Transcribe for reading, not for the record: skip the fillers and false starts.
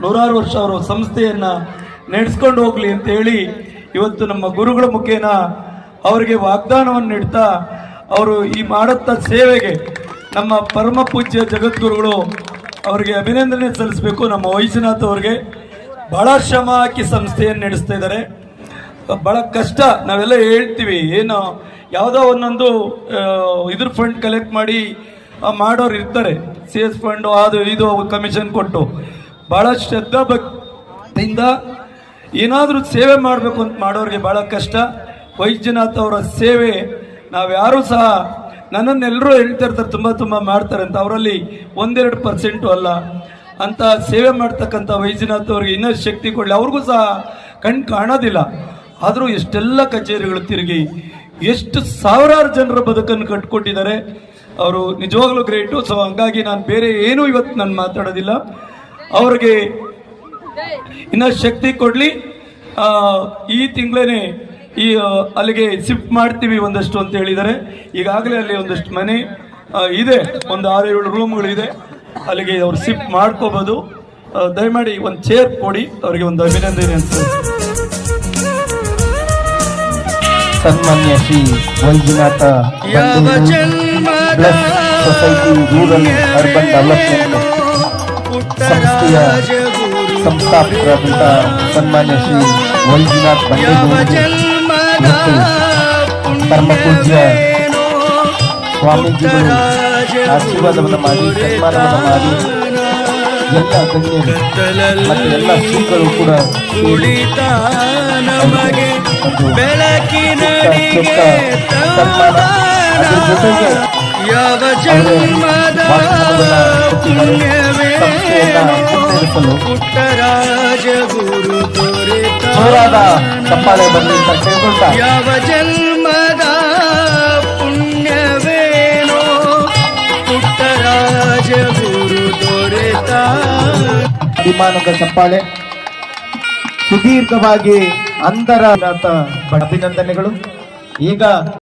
ನೂರಾರು ವರ್ಷ ಅವರು ಸಂಸ್ಥೆಯನ್ನ ನಡೆಸ್ಕೊಂಡು ಹೋಗ್ಲಿ ಅಂತ ಹೇಳಿ ಇವತ್ತು ನಮ್ಮ ಗುರುಗಳ ಮುಖೇನ ಅವರಿಗೆ ವಾಗ್ದಾನವನ್ನು ನೀಡ್ತಾ ಅವರು ಈ ಮಾಡುತ್ತ ಸೇವೆಗೆ ನಮ್ಮ ಪರಮ ಪೂಜ್ಯ ಜಗದ್ಗುರುಗಳು ಅವರಿಗೆ ಅಭಿನಂದನೆ ಸಲ್ಲಿಸಬೇಕು. ನಮ್ಮ ವೈದ್ಯನಾಥ್ ಅವರಿಗೆ ಬಹಳ ಶ್ರಮ ಹಾಕಿ ಸಂಸ್ಥೆಯನ್ನು ನಡೆಸ್ತಾ ಇದ್ದಾರೆ. ಬಹಳ ಕಷ್ಟ, ನಾವೆಲ್ಲ ಹೇಳ್ತೀವಿ, ಏನು ಯಾವುದೋ ಒಂದೊಂದು ಇದ್ರ ಫಂಡ್ ಕಲೆಕ್ಟ್ ಮಾಡಿ ಮಾಡೋರು ಇರ್ತಾರೆ, CS ಫಂಡು ಅದು ಇದು ಕಮಿಷನ್ ಕೊಟ್ಟು. ಬಹಳ ಶ್ರದ್ಧಾ ಭಕ್ತಿಯಿಂದ ಏನಾದರೂ ಸೇವೆ ಮಾಡಬೇಕು ಅಂತ ಮಾಡೋರಿಗೆ ಬಹಳ ಕಷ್ಟ. ವೈದ್ಯನಾಥ್ ಅವರ ಸೇವೆ ನಾವ್ಯಾರೂ ಸಹ, ನನ್ನನ್ನೆಲ್ಲರೂ ಹೇಳ್ತಾ ಇರ್ತಾರೆ ತುಂಬ ಮಾಡ್ತಾರೆ ಅಂತ, ಅವರಲ್ಲಿ 1-2% ಅಲ್ಲ ಅಂತ ಸೇವೆ ಮಾಡ್ತಕ್ಕಂಥ ವೈದ್ಯನಾಥ್ ಅವ್ರಿಗೆ ಇನ್ನಷ್ಟು ಶಕ್ತಿ ಕೊಡಲಿ. ಅವ್ರಿಗೂ ಸಹ ಕಣ್ಣು ಕಾಣೋದಿಲ್ಲ, ಆದರೂ ಎಷ್ಟೆಲ್ಲ ಕಚೇರಿಗಳು ತಿರುಗಿ ಎಷ್ಟು ಸಾವಿರಾರು ಜನರ ಬದುಕನ್ನು ಕಟ್ಕೊಟ್ಟಿದ್ದಾರೆ. ಅವರು ನಿಜವಾಗ್ಲೂ ಗ್ರೇಟು. ಸೊ ಹಂಗಾಗಿ ನಾನು ಬೇರೆ ಏನೂ ಇವತ್ತು ನಾನು ಮಾತಾಡೋದಿಲ್ಲ. ಅವ್ರಿಗೆ ಇನ್ನಷ್ಟು ಶಕ್ತಿ ಕೊಡಲಿ. ಈ ತಿಂಗಳೇ ಈ ಅಲ್ಲಿಗೆ ಶಿಫ್ಟ್ ಮಾಡ್ತೀವಿ ಒಂದಷ್ಟು ಅಂತ ಹೇಳಿದ್ದಾರೆ. ಈಗಾಗಲೇ ಅಲ್ಲಿ ಒಂದಷ್ಟು ಮನೆ ಇದೆ, ಒಂದು 6-7 ರೂಮ್ಗಳಿದೆ, ಅಲ್ಲಿಗೆ ಅವ್ರು ಶಿಫ್ಟ್ ಮಾಡ್ಕೋಬೋದು. ದಯಮಾಡಿ ಒಂದು ಚೇರ್ ಕೊಡಿ, ಅವರಿಗೆ ಒಂದು ಅಭಿನಂದನೆ ಅಂತ. ಸನ್ಮಾನ್ಯ Shri Vaidyanatha society rural urban development ಸಂಸ್ಥೆಯ ಸಂಸ್ಥಾಪಕರಾದಂಥ ಸನ್ಮಾನ್ಯ ಶ್ರೀ ವೈದ್ಯನಾಥ್ ಬಂಡೇಗೌಡರು ಮತ್ತು ಪರಮ ಪೂಜ್ಯ ಸ್ವಾಮೀಜಿಗಳು ಆಶೀರ್ವಾದವನ್ನು ಮಾಡಿ ಸನ್ಮಾನವನ್ನು ಮಾಡಿ ಎಲ್ಲ ಗಣ್ಯರು ಮತ್ತು ಎಲ್ಲ ಶ್ರೀಗಳು ಕೂಡ ಸನ್ಮಾನ, ಅದರ ಜೊತೆಗೆ ಜೋರಾದ ಚಪ್ಪಾಳೆ ಬರಲಿ ಅಂತ ಕೇಳ್ಕೊಳ್ತಾ, ಯಾವ ಜನ್ಮದ ಪುಣ್ಯವೇನೋ ಪುಟ್ಟರಾಜ ಗುರು ದೊರೆತ. ಅಭಿಮಾನದ ಚಪ್ಪಾಳೆ. ಸುದೀರ್ಘವಾಗಿ ಅಂತರ ಅಭಿನಂದನೆಗಳು. ಈಗ